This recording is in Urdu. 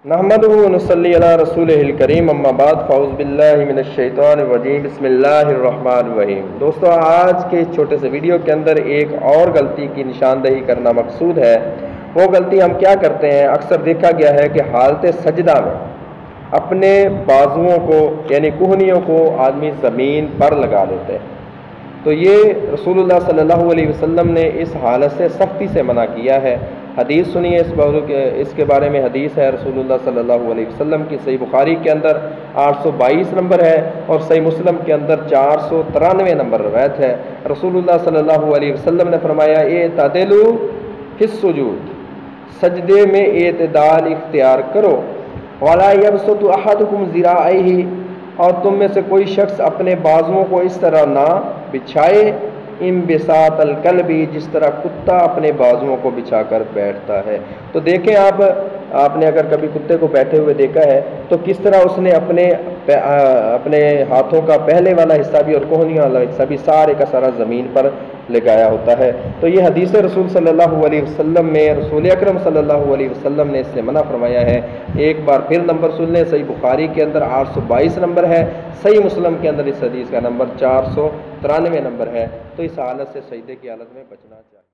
نحمدہ ونصلی علی رسولہ الکریم، اما بعد، فاعوذ باللہ من الشیطان الرجیم، بسم اللہ الرحمن الرحیم۔ دوستو، آج کے چھوٹے سے ویڈیو کے اندر ایک اور غلطی کی نشاندہی کرنا مقصود ہے۔ وہ غلطی ہم کیا کرتے ہیں؟ اکثر دیکھا گیا ہے کہ حالت سجدہ میں اپنے بازوؤں کو یعنی کہنیوں کو آدمی زمین پر لگا دیتے ہیں۔ تو یہ رسول اللہ صلی اللہ علیہ وسلم نے اس حالت سے سختی سے منع کیا ہے۔ حدیث سنیے اس کے بارے میں۔ حدیث ہے رسول اللہ صلی اللہ علیہ وسلم کی، صحیح بخاری کے اندر 822 نمبر ہے اور صحیح مسلم کے اندر 493 نمبر روایت ہے۔ رسول اللہ صلی اللہ علیہ وسلم نے فرمایا، اعتدلوا فی السجود، سجدے میں اعتدال اختیار کرو، ولا یبسط احدکم ذراعیہ، اور تم میں سے کوئی شخص اپنے بازوؤں کو اس طرح نہ بچھائے، انبساط الکلب، جس طرح کتا اپنے بازوؤں کو بچھا کر بیٹھتا ہے۔ تو دیکھیں آپ نے اگر کبھی کتے کو بیٹھے ہوئے دیکھا ہے تو کس طرح اس نے اپنے ہاتھوں کا پہلے والا حصہ بھی اور کوہنیاں والا حصہ بھی سارے کا سارا زمین پر لگایا ہوتا ہے۔ تو یہ حدیث رسول صلی اللہ علیہ وسلم میں رسول اکرم صلی اللہ علیہ وسلم نے اس سے منع فرمایا ہے۔ ایک بار پھر نمبر سن لیں، صحیح بخاری کے اندر 822 نمبر ہے، صحیح مسلم کے اندر اس حدیث کا نمبر 493 نمبر ہے۔ تو اس حالت سے سجدے کی حالت میں بچنا چاہیے۔